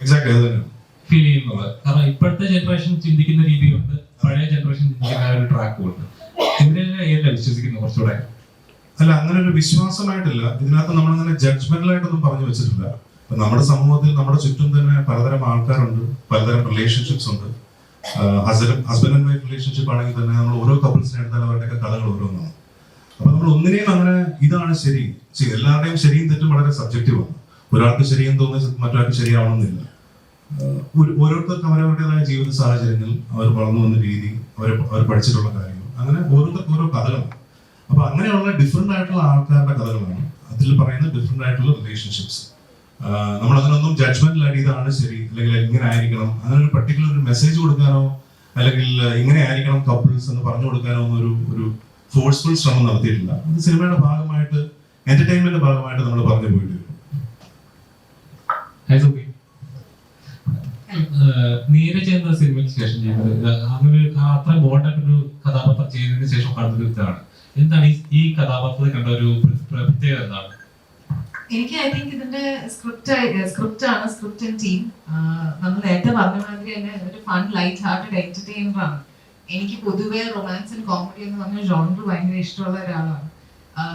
Exact അത് തന്നെ feel ചെയ്യുന്നത്. കാരണം ഇപ്പോഴത്തെ ജനറേഷൻ ചിന്തിക്കുന്ന രീതിയുണ്ട്, പഴയ ജനറേഷൻ ചിന്തിക്കുന്ന ഒരു ട്രാക്കും ഉണ്ട്. ഇതിനെ ഏതല്ല വിശ്വസിക്കുന്നത് കുറച്ചുകൂടെ? അല്ല, അങ്ങനെ ഒരു വിശ്വാസമായിട്ടില്ല. ഇതിനകത്ത് നമ്മളങ്ങനെ ജഡ്ജ്മെന്റലായിട്ടൊന്നും പറഞ്ഞു വെച്ചിട്ടില്ല. ഇപ്പൊ നമ്മുടെ സമൂഹത്തിൽ നമ്മുടെ ചുറ്റും തന്നെ പലതരം ആൾക്കാരുണ്ട്, പലതരം റിലേഷൻഷിപ്സ് ഉണ്ട്. ഹസ്ബൻഡ് ആൻഡ് വൈഫ് റിലേഷൻഷിപ്പ് ആണെങ്കിൽ തന്നെ നമ്മൾ ഓരോ കപ്പിൾസിനെ എടുത്താൽ അവരുടെയൊക്കെ കഥകൾ ഓരോന്നാണ്. അപ്പൊ നമ്മൾ ഒന്നിനെയും അങ്ങനെ ഇതാണ് ശരി, എല്ലാവരുടെയും ശരിയും തെറ്റും വളരെ സബ്ജക്റ്റീവാണ്. ഒരാൾക്ക് ശരിയെന്ന് തോന്നുന്നത് മറ്റൊരാൾക്ക് ശരിയാവണമെന്നില്ല. ഓരോരുത്തർക്ക് അവരവരുടേതായ ജീവിത സാഹചര്യങ്ങൾ, അവർ വളർന്നു വന്ന രീതി, അവർ പഠിച്ചിട്ടുള്ള കാര്യങ്ങൾ, അങ്ങനെ ഓരോരുത്തർക്ക് ഓരോ കഥകളാണ്. അപ്പൊ അങ്ങനെയുള്ള ഡിഫറെന്റ് ആയിട്ടുള്ള ആൾക്കാരുടെ കഥകളാണ് അതിൽ പറയുന്ന ഡിഫറെന്റ് ആയിട്ടുള്ള റിലേഷൻഷിപ്സ്. നമ്മൾ അതിനൊന്നും ജഡ്ജ്മെന്റിലായിട്ട് ഇതാണ് ശരി അല്ലെങ്കിൽ ഇങ്ങനെ ആയിരിക്കണം, അങ്ങനെ ഒരു പർട്ടിക്കുലർ ഒരു മെസ്സേജ് കൊടുക്കാനോ അല്ലെങ്കിൽ ഇങ്ങനെ ആയിരിക്കണം കപ്പിൾസ് എന്ന് പറഞ്ഞു കൊടുക്കാനോ ഒന്നും ഒരു ഫോഴ്സ്ഫുൾ ശ്രമം നടത്തിയിട്ടില്ല. അത് സിനിമയുടെ ഭാഗമായിട്ട്, എന്റർടൈൻമെന്റിന്റെ ഭാഗമായിട്ട് നമ്മൾ പറഞ്ഞു പോയിട്ട്. നീരജ് എന്ന സിനിമയ്ക്ക് ശേഷം ചെയ്യുന്നത് അങ്ങനെ അത്ര ബോൾഡായിട്ടൊരു കഥാപാത്രം ചെയ്തതിനു ശേഷം കണ്ടൊരു ഇതാണ്. എന്താണ് ഈ കഥാപാത്രത്തെ കണ്ട ഒരു പ്രത്യേകത എന്താണ്? എനിക്ക് ഐ തിങ്ക് ഇതിന്റെ സ്ക്രിപ്റ്റ് ആൻഡ് ടീം നമ്മൾ നേരത്തെ പറഞ്ഞ മാതിരി തന്നെ ഒരു ഫൺ ലൈറ്റ് ഹാർട്ടഡ് എന്റർടൈനർ ആണ്. എനിക്ക് പൊതുവെ റൊമാൻസ് ആൻഡ് കോമഡി എന്ന് പറഞ്ഞ ജോണർ ഭയങ്കര ഇഷ്ടമുള്ള ഒരാളാണ്.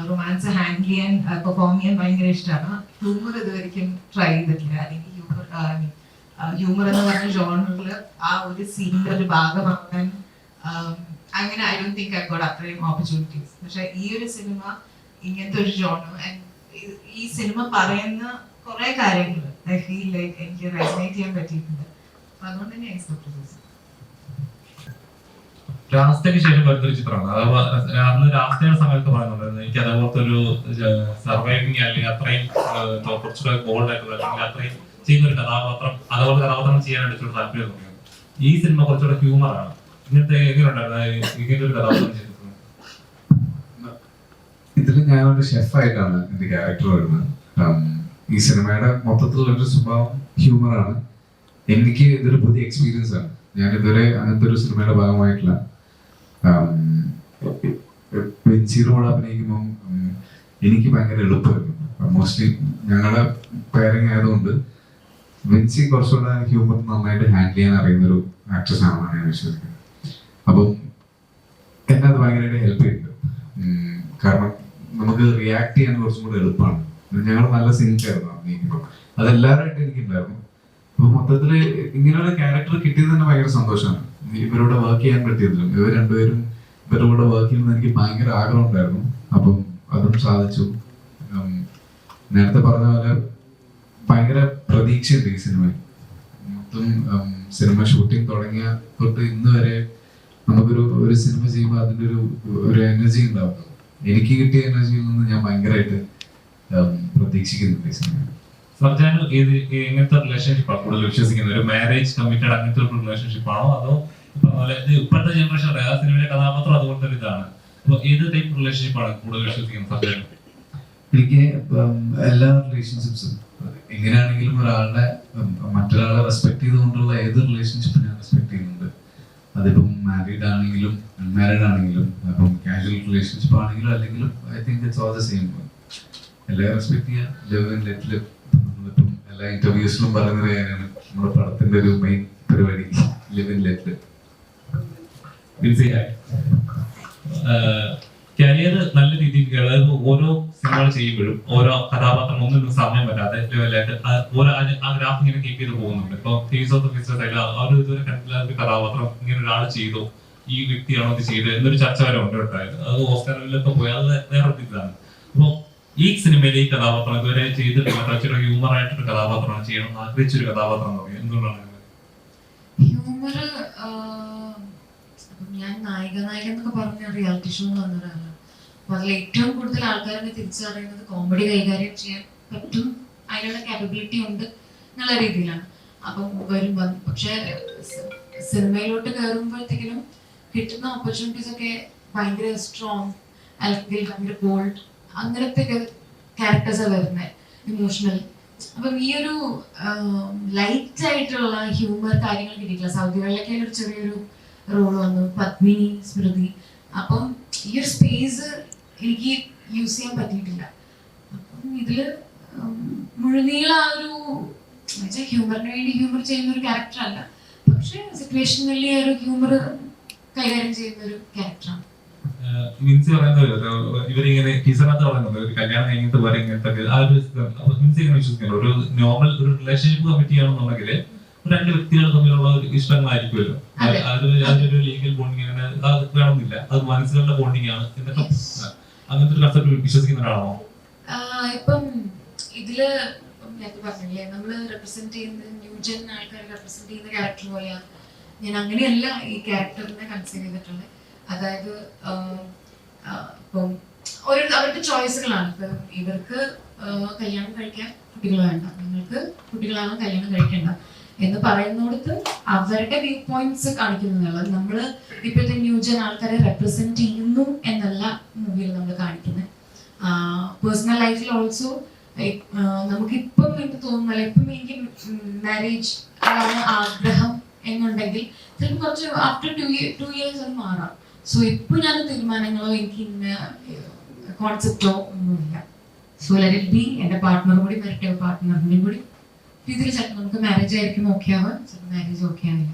റൊമാൻസ് ഹാൻഡിൽ ചെയ്യാൻ പെർഫോം ചെയ്യാൻ ഭയങ്കര ഇഷ്ടമാണ്. ഹ്യൂമർ ഇതുവരെയും ട്രൈ ചെയ്തിട്ടില്ല. അല്ലെങ്കിൽ ഹ്യൂമർ എന്ന് പറഞ്ഞ ജോണറിൽ ആ ഒരു സീനിന്റെ ഒരു ഭാഗമാകാൻ അങ്ങനെ I don't think I got അത്രയും ഓപ്പർച്യൂണിറ്റീസ്. പക്ഷെ ഈ ഒരു സിനിമ ഇങ്ങനത്തെ ഒരു ജോണർ, ഈ സിനിമ പറയുന്ന കുറെ കാര്യങ്ങൾ ഐ ഫീൽ ലൈക്ക് എനിക്ക് റെസനേറ്റ് ചെയ്യാൻ പറ്റിയിട്ടുണ്ട്. അപ്പൊ അതുകൊണ്ട് തന്നെ എക്സ്പെക്ട് ചെയ്തു. രാസ്തയ്ക്ക് ശേഷം വരുന്നൊരു ചിത്രമാണ്. അന്ന് രാസ്തയുടെ സമയത്ത് പറയുന്നുണ്ടായിരുന്നു എനിക്ക് അതേപോലത്തെ ഒരു സർവൈവിങ് അല്ലെങ്കിൽ അത്രയും കുറച്ചുകൂടെ ബോൾഡ് ആയിട്ടുള്ള അല്ലെങ്കിൽ അത്രയും ചെയ്യുന്ന ഒരു കഥാപാത്രം, അതുപോലെ കഥാപാത്രം ചെയ്യാനായിട്ട് താല്പര്യം തോന്നിയത്. ഈ സിനിമ കുറച്ചുകൂടെ ഹ്യൂമറാണ്. ഇങ്ങനത്തെ എങ്ങനെയുണ്ടായിരുന്നു ഇങ്ങനത്തെ ഒരു കഥാപാത്രം ചെയ്തിട്ടുണ്ട്? ഇതിൽ ഞാനൊരു ഷെഫായിട്ടാണ് എന്റെ ക്യാരക്ടർ വരുന്നത്. ഈ സിനിമയുടെ മൊത്തത്തിലുള്ളൊരു സ്വഭാവം ഹ്യൂമറാണ്. എനിക്ക് ഇതൊരു പുതിയ എക്സ്പീരിയൻസ് ആണ്. ഞാൻ ഇതുവരെ അങ്ങനത്തെ ഒരു സിനിമയുടെ ഭാഗമായിട്ടില്ല. വെഞ്ചിറോട് അഭിനയിക്കുമ്പം എനിക്ക് ഭയങ്കര എളുപ്പമായിരുന്നു. മോസ്റ്റ്ലി ഞങ്ങളുടെ പെയറിങ് ആയതുകൊണ്ട് വെഞ്ചി കുറച്ചുകൂടെ ഹ്യൂമർ നന്നായിട്ട് ഹാൻഡിൽ ചെയ്യാൻ അറിയുന്നൊരു ആക്ട്രസ് ആണെന്നാണ് ഞാൻ വിശ്വസിക്കുന്നത്. അപ്പം എന്നെ അത് ഭയങ്കരമായിട്ട് ഹെൽപ്പ് ചെയ്തിട്ടുണ്ട്. കാരണം നമുക്ക് റിയാക്ട് ചെയ്യാൻ കുറച്ചും കൂടെ എളുപ്പമാണ്. ഞങ്ങൾ നല്ല സിങ്കായിരുന്നു അഭിനയിക്കുമ്പോൾ. അതെല്ലാവരുമായിട്ട് എനിക്കുണ്ടായിരുന്നു. അപ്പൊ മൊത്തത്തില് ഇങ്ങനെയുള്ള ക്യാരക്ടർ കിട്ടിയത് തന്നെ ഭയങ്കര സന്തോഷമാണ്. ഇവരോട് വർക്ക് ചെയ്യാൻ പറ്റിയതിലും ഇവർ രണ്ടുപേരും ഇവരുടെ കൂടെ വർക്ക് ചെയ്യുന്നത് എനിക്ക് ഭയങ്കര ആഗ്രഹം ഉണ്ടായിരുന്നു. അപ്പം അതും സാധിച്ചു. നേരത്തെ പറഞ്ഞ പോലെ ഭയങ്കര പ്രതീക്ഷയുണ്ട് ഈ സിനിമയിൽ. മൊത്തം സിനിമ ഷൂട്ടിംഗ് തുടങ്ങിയ തൊട്ട് ഇന്ന് വരെ നമുക്കൊരു സിനിമ ചെയ്യുമ്പോൾ അതിൻ്റെ ഒരു എനർജി ഉണ്ടാവും. എനിക്ക് കിട്ടിയ എനർജിയിൽ നിന്ന് ഞാൻ ഭയങ്കരമായിട്ട് പ്രതീക്ഷിക്കുന്നുണ്ട് ഈ സിനിമ. സർജാന് എങ്ങനത്തെ റിലേഷൻഷിപ്പാണ് കൂടുതൽ വിശ്വസിക്കുന്നത്? ഒരു മാരേജ് കമ്മിറ്റഡ് അങ്ങനത്തെ ഒരു റിലേഷൻഷിപ്പ് ആണോ, അതോ ഇപ്പോഴത്തെ ജനറേഷൻ ആ സിനിമയിലെ കഥാപാത്രം അതുപോലത്തെ ഒരു ഇതാണ്? അപ്പൊ ഏത് ടൈപ്പ് റിലേഷൻഷിപ്പാണ് കൂടുതൽ വിശ്വസിക്കുന്നത് സർജാന്? എനിക്ക് എല്ലാ റിലേഷൻഷിപ്സും എങ്ങനെയാണെങ്കിലും മറ്റൊരാളെ റെസ്പെക്ട് ചെയ്തുകൊണ്ടുള്ള ഏത് റിലേഷൻഷിപ്പും ഞാൻ റെസ്പെക്ട് ചെയ്യുന്നുണ്ട്. അതിപ്പം മാരീഡ് ആണെങ്കിലും അൺമാരീഡ് ആണെങ്കിലും അപ്പം കാഷ്വൽ റിലേഷൻഷിപ്പ് ആണെങ്കിലും അല്ലെങ്കിലും I think it's all the same. എല്ലാം റെസ്പെക്ട് ചെയ്യാം. Live and let live. നമ്മളിപ്പം എല്ലാ ഇന്റർവ്യൂസിലും പറയുന്നത് കാര്യമാണ് നമ്മുടെ പടത്തിന്റെ ഒരു മെയിൻ പരിപാടി, live and let live. Career നല്ല രീതിയിൽ, അതായത് ഓരോ സിനിമകൾ ചെയ്യുമ്പോഴും ഓരോ കഥാപാത്രം ഒന്നും സമയം വരാതെ ലെവലായിട്ട് ഓരോ ആ ഗ്രാഫ് ഇങ്ങനെ കീപ്പ് ചെയ്ത് പോകുന്നുണ്ട്. ഇപ്പൊ ഫേസ് ഓഫ് ദ ഫിക്സഡ് ആയിട്ട് അവർ ഇതുവരെ കണ്ടില്ല ഒരു കഥാപാത്രം ഇങ്ങനെ ഒരാൾ ചെയ്തോ, ഈ വ്യക്തിയാണോ ഇത് ചെയ്തത് എന്നൊരു ചർച്ച വരെ ഉണ്ടായത്. അത് ഓസ്കാറിലൊക്കെ പോയി അത് വേറെ ഇതാണ്. അപ്പൊ ഈ സിനിമയിലെ ഈ കഥാപാത്രം ഇതുവരെ ചെയ്തിട്ടില്ല, കുറച്ചൊരു ഹ്യൂമർ ആയിട്ടൊരു കഥാപാത്രമാണ് ചെയ്യണം ആഗ്രഹിച്ചൊരു കഥാപാത്രം എന്ന് എന്തുകൊണ്ടാണ്? ഹ്യൂമർ ഞാൻ നായിക എന്നൊക്കെ പറഞ്ഞ റിയാലിറ്റി ഷോ എന്ന് പറഞ്ഞ ഒരാളാണ്. അപ്പൊ അതിൽ ഏറ്റവും കൂടുതൽ ആൾക്കാരെ തിരിച്ചറിയുന്നത് കോമഡി കൈകാര്യം ചെയ്യാൻ പറ്റും, അതിനുള്ള കാപ്പബിലിറ്റി ഉണ്ട് എന്നുള്ള രീതിയിലാണ്. അപ്പം പക്ഷെ സിനിമയിലോട്ട് കയറുമ്പോഴത്തേക്കിനും കിട്ടുന്ന ഓപ്പർച്യൂണിറ്റീസ് ഒക്കെ ഭയങ്കര സ്ട്രോങ് അല്ലെങ്കിൽ ഭയങ്കര ബോൾഡ് അങ്ങനത്തെ ക്യാരക്ടേഴ്സാണ് വരുന്നത്, ഇമോഷണൽ. അപ്പം ഈ ഒരു ലൈറ്റ് ആയിട്ടുള്ള ഹ്യൂമർ കാര്യങ്ങൾ കിട്ടിയിട്ടില്ല. സൗദികളിലൊക്കെ ഒരു ചെറിയൊരു റോൾ വന്നു, പത്മിനി, സ്മൃതി. അപ്പം ഈ ഒരു സ്പേസ് എനിക്ക് യൂസ് ചെയ്യാൻ പറ്റിയിട്ടില്ല. അപ്പം ഇതില് മുഴുനീള ഒരു എന്നുവെച്ചാൽ ഹ്യൂമറിന് വേണ്ടി ഹ്യൂമർ ചെയ്യുന്ന ഒരു ക്യാരക്ടർ അല്ല, പക്ഷെ സിറ്റുവേഷനലി ഒരു ഹ്യൂമർ കൈകാര്യം ചെയ്യുന്ന ഒരു ക്യാരക്ടറാണ്. മിൻസി പറയുന്നത് ഇവരിങ്ങനെ ടീച്ചറിനകത്ത് പറയുന്നത് ഒരു കല്യാണം കഴിഞ്ഞിട്ട് വരെ ഇങ്ങനത്തെ ആ ഒരു മിൻസി ഇങ്ങനെ വിശ്വസിക്കുന്നു. ഒരു നോർമൽ ഒരു റിലേഷൻഷിപ്പ് കമ്മിറ്റ് ചെയ്യണമെന്നുണ്ടെങ്കിൽ രണ്ട് വ്യക്തികൾ തമ്മിലുള്ള ഒരു ഇഷ്ടങ്ങളായിരിക്കുമല്ലോ, അതിലൊരു ലീഗൽ ബോണ്ടിങ് അങ്ങനെ അത് വേണമെന്നില്ല, അത് മനസ്സുകളുടെ ബോണ്ടിങ് ആണ് എന്നൊക്കെ അങ്ങനത്തെ ഒരു കൺസെപ്റ്റ് വിശ്വസിക്കുന്ന ഒരാളാണോ? ഇപ്പം ഇതില് നേരത്തെ പറഞ്ഞില്ലേ, നമ്മള് റെപ്രസെന്റ് ചെയ്യുന്ന ന്യൂജൻ ആൾക്കാരെ റെപ്രസെന്റ് ചെയ്യുന്ന ക്യാരക്ടർ പോലെയാണ്. ഞാൻ അങ്ങനെയല്ല ഈ ക്യാരക്ടറിനെ കൺസിഡർ ചെയ്തിട്ടുള്ളത്. അതായത് ഇപ്പം അവരുടെ ചോയ്സുകളാണ്. ഇപ്പം ഇവർക്ക് കല്യാണം കഴിക്കാൻ കുട്ടികൾ വേണ്ട, നിങ്ങൾക്ക് കുട്ടികളാണ് കല്യാണം കഴിക്കേണ്ട എന്ന് പറയുന്നിടത്ത് അവരുടെ വ്യൂ പോയിന്റ്സ് കാണിക്കുന്നുള്ളത്. നമ്മൾ ഇപ്പോഴത്തെ ന്യൂജൻ ആൾക്കാരെ റെപ്രസെന്റ് ചെയ്യുന്നു എന്നല്ല മൂവിയിൽ നമ്മൾ കാണിക്കുന്നത്. പേഴ്സണൽ ലൈഫിൽ ഓൾസോ നമുക്കിപ്പം എനിക്ക് തോന്നുന്നില്ല, ഇപ്പം എനിക്ക് മാരേജ് ആണ് ആഗ്രഹം എന്നുണ്ടെങ്കിൽ ചിലപ്പോൾ കുറച്ച് ആഫ്റ്റർ 2 years അത് മാറാം. സോ ഇപ്പൊ ഞാൻ തീരുമാനങ്ങളോ എനിക്ക് ഇന്ന കോൺസെപ്റ്റോ ഒന്നുമില്ല. So let it be. എന്റെ പാർട്ട്ണറും കൂടി വരട്ടെ, പാർട്ട്ണറിന്റെയും കൂടി ഇതിൽ ചിലപ്പോൾ നമുക്ക് മാരേജ് ആയിരിക്കും ഓക്കെ ആവുക, ചിലപ്പോൾ മാരേജ് ഓക്കെ ആവില്ല.